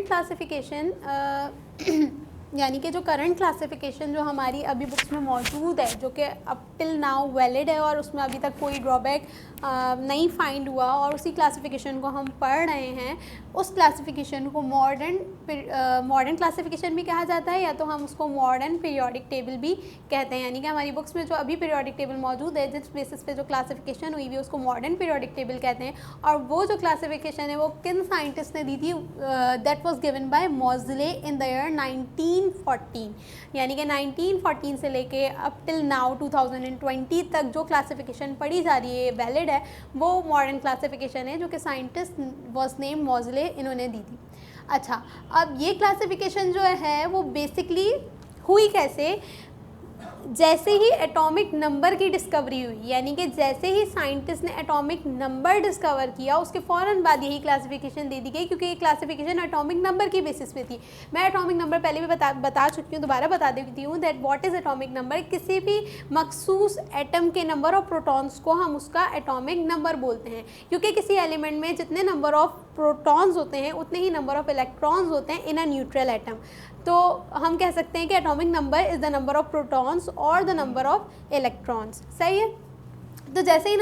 Current classification यानी कि जो करंट क्लासिफिकेशन जो हमारी अभी बुक्स में मौजूद है, जो कि अप टिल नाउ वैलिड है और उसमें अभी तक कोई ड्रॉबैक नहीं फाइंड हुआ और उसी क्लासिफिकेशन को हम पढ़ रहे हैं, उस क्लासिफिकेशन को मॉडर्न क्लासिफिकेशन भी कहा जाता है, या तो हम उसको मॉडर्न पीरियोडिक टेबल भी कहते हैं। यानी कि हमारी बुक्स में जो अभी पीरियोडिक टेबल मौजूद है, जिस बेसिस पे जो क्लासिफिकेशन हुई हुई है, उसको मॉडर्न पीरियोडिक टेबल कहते हैं। और वो जो क्लासिफिकेशन है वो किन साइंटिस्ट ने दी थी? That was given by Moseley in the year 1914। यानी कि 1914 से लेके अप टिल नाउ 2020 तक जो क्लासिफिकेशन पढ़ी जा रही है, वैलिड है, वो मॉडर्न क्लासिफिकेशन है, जो कि साइंटिस्ट वाज नेम मोज़ले, इन्होंने दी थी। अच्छा, अब ये क्लासिफिकेशन जो है वो बेसिकली हुई कैसे? जैसे ही एटॉमिक नंबर की डिस्कवरी हुई, यानी कि जैसे ही साइंटिस्ट ने एटॉमिक नंबर डिस्कवर किया, उसके फ़ौरन बाद यही क्लासिफिकेशन दे दी गई, क्योंकि ये क्लासिफिकेशन एटॉमिक नंबर की बेसिस पे थी। मैं एटॉमिक नंबर पहले भी बता चुकी हूँ, दोबारा बता देती हूँ that what is atomic number. किसी भी मखसूस एटम के नंबर ऑफ प्रोटॉन्स को हम उसका एटॉमिक नंबर बोलते हैं, क्योंकि किसी एलिमेंट में जितने नंबर ऑफ प्रोटॉन्स होते हैं उतने ही नंबर ऑफ इलेक्ट्रॉन्स होते हैं इन अ न्यूट्रल एटम। तो हम कह सकते हैं कि atomic number is the number of protons और द नंबर ऑफ इलेक्ट्रॉन्स। सही है। तो जैसे ही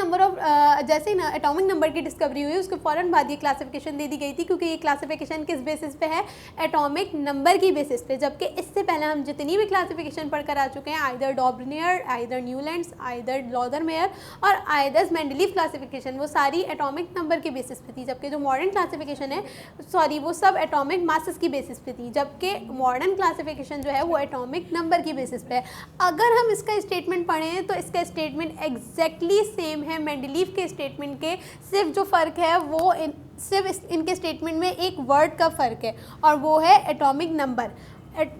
एटॉमिक नंबर की डिस्कवरी हुई, उसके फ़ौरन बाद ये क्लासिफिकेशन दे दी गई थी, क्योंकि ये क्लासिफिकेशन किस बेसिस पे है? एटॉमिक नंबर की बेसिस पे। जबकि इससे पहले हम जितनी भी क्लासिफिकेशन पढ़कर आ चुके हैं, आइदर डॉब्रनियर, आइदर न्यूलैंड्स, आइदर लॉदरमेयर और आइदर मेंडलीव क्लासिफिकेशन, वो सारी एटॉमिक नंबर की बेसिस पे थी। जबकि जो मॉडर्न क्लासिफिकेशन है, वो सब एटॉमिक मासेस की बेसिस पे थी, जबकि मॉडर्न क्लासिफिकेशन जो है वो एटॉमिक नंबर की बेसिस पे है। अगर हम इसका स्टेटमेंट पढ़ें तो इसका स्टेटमेंट एग्जैक्टली सेम है मेंडलीव के स्टेटमेंट के, सिर्फ जो फ़र्क है वो सिर्फ इनके स्टेटमेंट में एक वर्ड का फ़र्क है, और वो है एटॉमिक नंबर।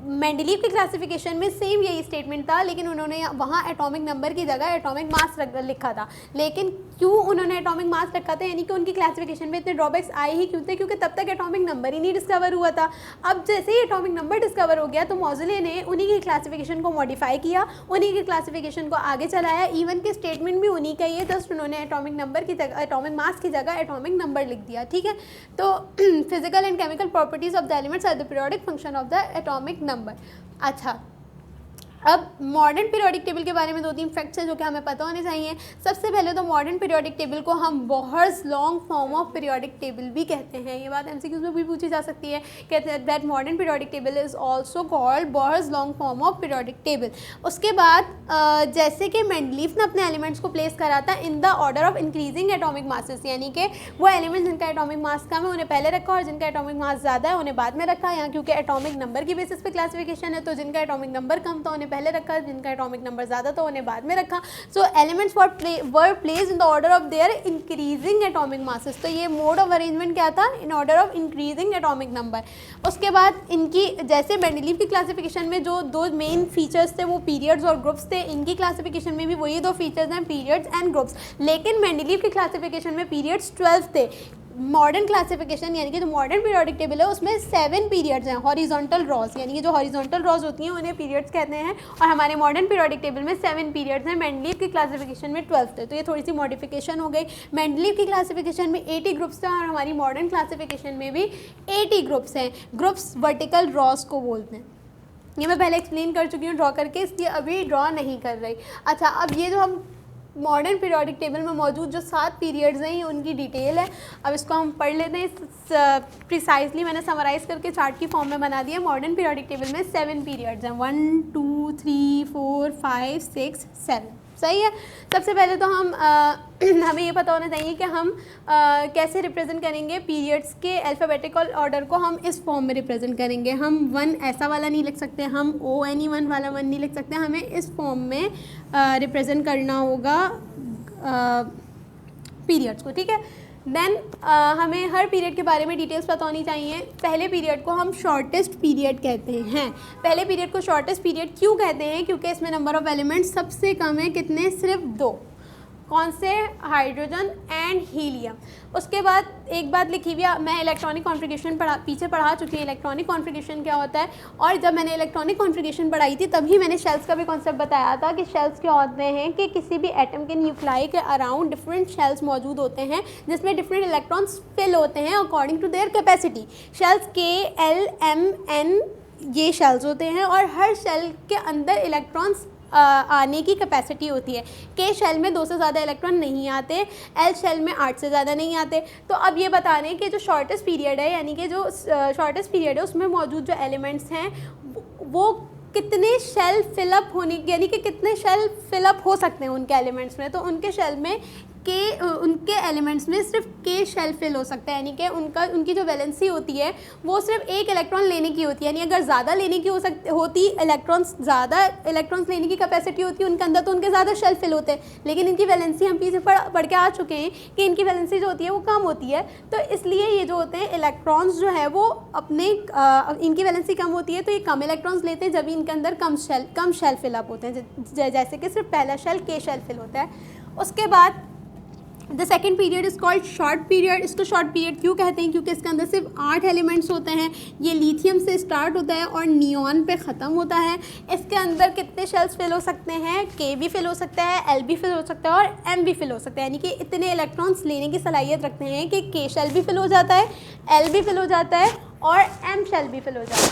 मेंडलीव के क्लासिफिकेशन में सेम यही स्टेटमेंट था, लेकिन उन्होंने वहाँ एटॉमिक नंबर की जगह एटॉमिक मास लिखा था। लेकिन क्यों उन्होंने एटॉमिक मास रखा था? यानी कि उनकी क्लासिफिकेशन में इतने ड्रॉबैक्स आए ही क्यों थे? क्योंकि तब तक एटॉमिक नंबर ही नहीं डिस्कवर हुआ था। अब जैसे ही एटॉमिक नंबर डिस्कवर हो गया, तो मोज़ले ने उन्हीं की क्लासिफिकेशन को मॉडिफाई किया, उन्हीं की क्लासिफिकेशन को आगे चलाया। इवन के स्टेटमेंट भी उन्हीं का ही है, जस्ट उन्होंने एटॉमिक नंबर की जगह, एटॉमिक मास की जगह एटॉमिक नंबर लिख दिया। ठीक है। तो physical and chemical properties of the elements are the periodic function of the atomic number. अच्छा, अब मॉडर्न पीरियोडिक टेबल के बारे में 2-3 फैक्ट्स हैं जो कि हमें पता होने चाहिए। सबसे पहले तो मॉडर्न पीरियोडिक टेबल को हम Bohr's long form of periodic table भी कहते हैं। ये बात एमसीक्यूज में भी पूछी जा सकती है, कहते हैं that modern periodic table is also called Bohr's long form of periodic table. उसके बाद जैसे कि मेंडलीव ने अपने एलिमेंट्स को प्लेस करा था इन the order of increasing atomic masses, यानी कि वो एलिमेंट्स जिनका एटॉमिक मास कम है उन्हें पहले रखा और जिनका एटॉमिक मास ज़्यादा है उन्हें बाद में रखा। यहाँ क्योंकि एटॉमिक नंबर की बेसिस पे क्लासिफिकेशन है, तो जिनका एटॉमिक नंबर कम था उन्हें पहले रखा, जिनका एटॉमिक नंबर ज़्यादा तो उन्हें बाद में रखा। So elements were placed in the order of their increasing atomic masses. तो ये मोड ऑफ अरेंजमेंट क्या था? In order of increasing atomic number. उसके बाद इनकी, जैसे मेंडलीव की क्लासिफिकेशन में जो 2 मेन फीचर्स थे वो पीरियड्स और ग्रुप्स थे, इनकी क्लासिफिकेशन में भी वही 2 फीचर्स हैं, पीरियड्स एंड ग्रुप्स। लेकिन मेंडलीव की क्लासिफिकेशन में पीरियड्स 12 थे। मॉडर्न क्लासिफिकेशन यानी कि जो मॉडर्न पीरियोडिक टेबल है उसमें 7 पीरियड्स हैं, हॉरिजॉन्टल रॉज, यानी कि जो हॉरिजॉन्टल रॉज होती हैं उन्हें पीरियड्स कहते हैं, और हमारे मॉडर्न पीरियोडिक टेबल में 7 पीरियड्स हैं। मेंडलीव की क्लासिफिकेशन में 12 थे, तो ये थोड़ी सी मॉडिफिकेशन हो गई। मेंडलीव की क्लासिफिकेशन में 80 ग्रुप्स थे और हमारी मॉडर्न क्लासिफिकेशन में भी 80 ग्रुप्स हैं। ग्रुप्स वर्टिकल रॉज को बोलते हैं। ये मैं पहले एक्सप्लेन कर चुकी हूँ ड्रॉ करके, इसलिए अभी ड्रॉ नहीं कर रही। अच्छा, अब ये जो हम मॉडर्न पीरियोडिक टेबल में मौजूद जो 7 पीरियड्स हैं ये उनकी डिटेल है। अब इसको हम पढ़ लेते हैं प्रिसाइजली। मैंने समराइज़ करके चार्ट की फॉर्म में बना दिया। मॉडर्न पीरियोडिक टेबल में 7 पीरियड्स हैं, 1 2 3 4 5 6 7। सही है। सबसे पहले तो हमें ये पता होना चाहिए कि हम कैसे रिप्रेजेंट करेंगे पीरियड्स के अल्फ़ाबेटिकल ऑर्डर को। हम इस फॉर्म में रिप्रेजेंट करेंगे। हम 1 ऐसा वाला नहीं लिख सकते, हम ONE1 वाला 1 नहीं लिख सकते, हमें इस फॉर्म में रिप्रेजेंट करना होगा पीरियड्स को। ठीक है। देन हमें हर पीरियड के बारे में डिटेल्स पता होनी चाहिए। पहले पीरियड को हम शॉर्टेस्ट पीरियड कहते हैं। पहले पीरियड को शॉर्टेस्ट पीरियड क्यों कहते हैं? क्योंकि इसमें नंबर ऑफ़ एलिमेंट्स सबसे कम है। कितने? सिर्फ 2। कौन से? Hydrogen and helium. उसके बाद एक बात लिखी हुई है, मैं इलेक्ट्रॉनिक कॉन्फ़िगरेशन पीछे पढ़ा चुकी हूँ इलेक्ट्रॉनिक कॉन्फ़िगरेशन क्या होता है, और जब मैंने इलेक्ट्रॉनिक कॉन्फ़िगरेशन पढ़ाई थी तभी मैंने शेल्स का भी कॉन्सेप्ट बताया था कि शेल्स क्या होते हैं कि किसी भी एटम के न्यूक्लाई के अराउंड डिफरेंट शेल्स मौजूद होते हैं जिसमें डिफरेंट इलेक्ट्रॉन्स फिल होते हैं according to their capacity. Shells K, L, M, N ये शेल्स होते हैं और हर शेल के अंदर इलेक्ट्रॉन्स आने की कैपेसिटी होती है। के शेल में 2 से ज़्यादा इलेक्ट्रॉन नहीं आते, एल शेल में 8 से ज़्यादा नहीं आते। तो अब ये बता रहे हैं कि जो शॉर्टेस्ट पीरियड है, यानी कि जो शॉर्टेस्ट पीरियड है उसमें मौजूद जो एलिमेंट्स हैं वो कितने शेल फिलअप होने, यानी कि कितने शेल फिलअप हो सकते हैं उनके एलिमेंट्स में। तो उनके शेल में उनके एलिमेंट्स में सिर्फ के शेल फिल हो सकता है, यानी कि उनकी जो वैलेंसी होती है वो सिर्फ एक इलेक्ट्रॉन लेने की होती है। यानी अगर ज़्यादा लेने की होती ज़्यादा इलेक्ट्रॉन्स लेने की कैपेसिटी होती है उनके अंदर, तो उनके ज़्यादा शेल फिल होते हैं। लेकिन इनकी वैलेंसी हम पीछे पढ़ के आ चुके हैं कि इनकी वैलेंसी जो होती है वो कम होती है। तो इसलिए ये जो होते हैं इलेक्ट्रॉन्स जो है वो अपने इनकी वैलेंसी कम होती है तो ये कम इलेक्ट्रॉन्स लेते हैं जब इनके अंदर कम शेल फिलअप होते हैं, जैसे कि सिर्फ पहला शेल के शेल फिल होता है। उसके बाद the second period is called short period. इसको शॉर्ट पीरियड क्यों कहते हैं? क्योंकि इसके अंदर सिर्फ 8 एलिमेंट्स होते हैं। ये लिथियम से स्टार्ट होता है और नियॉन पे ख़त्म होता है। इसके अंदर कितने शेल्स फिल हो सकते हैं? के भी फिल हो सकता है, एल भी फिल हो सकता है और एम भी फिल हो सकता है। यानी कि इतने इलेक्ट्रॉन्स लेने की सलाहियत रखते हैं कि के शेल भी फिल हो जाता है, एल भी फिल हो जाता है और एम शेल भी फिल हो जाता है।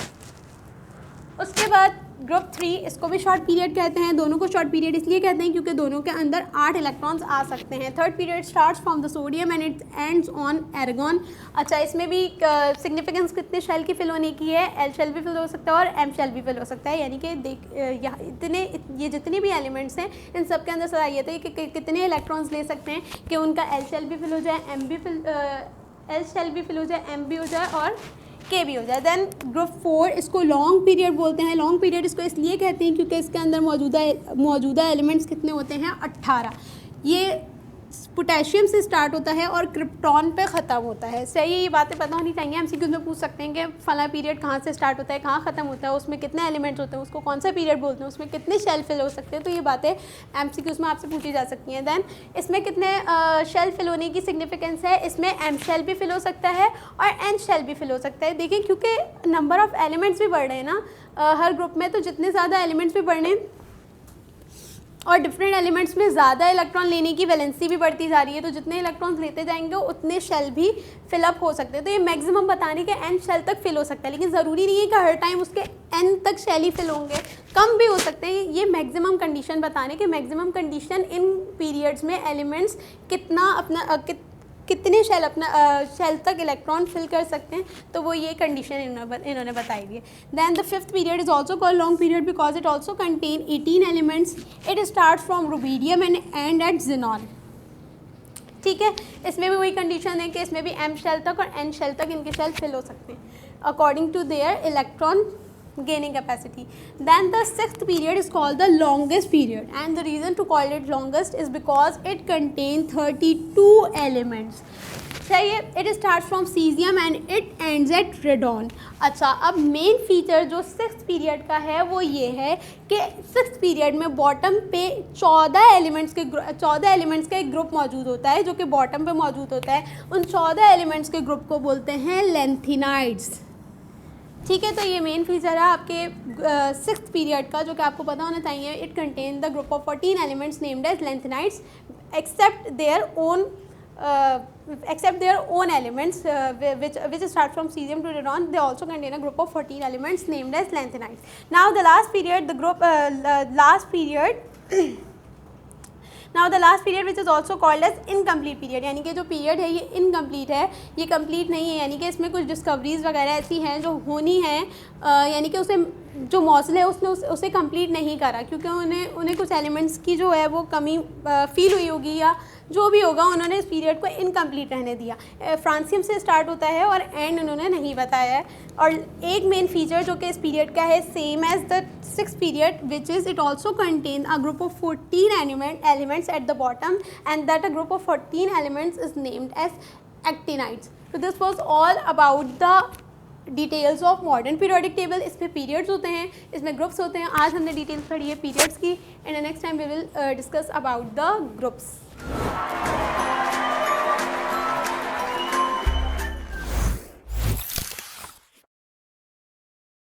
उसके बाद ग्रुप 3, इसको भी शॉर्ट पीरियड कहते हैं। दोनों को शॉर्ट पीरियड इसलिए कहते हैं क्योंकि दोनों के अंदर 8 इलेक्ट्रॉन्स आ सकते हैं। Third period starts from the sodium and it ends on argon. अच्छा, इसमें भी सिग्निफिकेंस कितने शेल की फिल होने की है? एल शेल भी फिल हो सकता है और एम शेल भी फिल हो सकता है। यानी कि ये जितने भी एलिमेंट्स हैं इन सब के अंदर सलाहियत है कि कितने इलेक्ट्रॉन्स ले सकते हैं कि उनका एल शेल भी फिल हो जाए, एल शेल भी फिल हो जाए, एम भी हो जाए और के भी हो जाए। देन ग्रुप 4, इसको लॉन्ग पीरियड बोलते हैं। लॉन्ग पीरियड इसको इसलिए कहते हैं क्योंकि इसके अंदर मौजूदा एलिमेंट्स कितने होते हैं? 18। ये पोटेशियम से स्टार्ट होता है और क्रिप्टॉन पे ख़त्म होता है। सही है, ये बातें पता होनी चाहिए। एमसीक्यूज़ में पूछ सकते हैं कि फला पीरियड कहाँ से स्टार्ट होता है, कहाँ ख़त्म होता है, उसमें कितने एलिमेंट्स होते हैं, उसको कौन सा पीरियड बोलते हैं, उसमें कितने शेल फिल हो सकते हैं। तो ये बातें एमसीक्यूज़ में आपसे पूछी जा सकती हैं। दैन इसमें कितने शेल फिल होने की सिग्निफिकेंस है? इसमें एम शेल भी फिल हो सकता है और एन शेल भी फिल हो सकता है। देखिए, क्योंकि नंबर ऑफ़ एलिमेंट्स भी बढ़ रहे हैं ना हर ग्रुप में, तो जितने ज़्यादा एलिमेंट्स भी बढ़ रहे हैं और डिफरेंट एलिमेंट्स में ज़्यादा इलेक्ट्रॉन लेने की वैलेंसी भी बढ़ती जा रही है, तो जितने इलेक्ट्रॉन्स लेते जाएंगे उतने शेल भी फिलअप हो सकते हैं। तो ये मैक्सिमम बताने के एन शेल तक फिल हो सकता है, लेकिन ज़रूरी नहीं है कि हर टाइम उसके एन तक शेल ही फिल होंगे, कम भी हो सकते हैं। ये मैक्सिमम कंडीशन बताने के मैक्सिमम कंडीशन इन पीरियड्स में एलिमेंट्स कितने शेल तक इलेक्ट्रॉन फिल कर सकते हैं, तो वो ये कंडीशन इन्होंने बताई हुई है। Then the fifth period is also called long period because it also contain 18 elements. It start from rubidium and end at xenon. ठीक है, इसमें भी वही कंडीशन है कि इसमें भी एम शेल तक और एन शेल तक इनके शेल फिल हो सकते हैं according to their electron gaining capacity. Then the sixth period is called the longest period, and the reason to call it longest is because it contains 32 elements. सही है, it starts from cesium and it ends at radon. अच्छा, अब main feature जो six period का है वो ये है कि सिक्स पीरियड में बॉटम पे 14 एलिमेंट्स का एक ग्रुप मौजूद होता है जो कि बॉटम पे मौजूद होता है। उन 14 एलिमेंट्स के ग्रुप को बोलते हैं लेंथिनाइड्स। ठीक है, तो ये मेन फीचर है आपके सिक्स्थ पीरियड का जो कि आपको पता होना चाहिए। It contain the group of 14 elements named as lanthanides except their own elements which start from cesium to radon. They also contain a group of 14 elements named as lanthanides. Now the last period, Now the last period which is also called as incomplete period, यानी कि जो period है ये incomplete है, ये complete नहीं है, यानी कि इसमें कुछ डिस्कवरीज वगैरह ऐसी हैं जो होनी है, यानी कि उसे जो मॉसल है उसने उसे कंप्लीट नहीं करा क्योंकि उन्हें कुछ एलिमेंट्स की जो है वो कमी फील हुई होगी या जो भी होगा, उन्होंने इस पीरियड को इनकम्प्लीट रहने दिया। फ्रांसियम से स्टार्ट होता है और एंड उन्होंने नहीं बताया है। और एक मेन फीचर जो कि इस पीरियड का है same as the six period which is it also contain a group of 14 elements at the bottom and that a group of 14 elements is named as actinides. तो this was all about the details of modern periodic table. इसमें periods होते हैं, इसमें groups होते हैं। आज हमने details पढ़ी है पीरियड्स की, and next time we will discuss about the groups. है।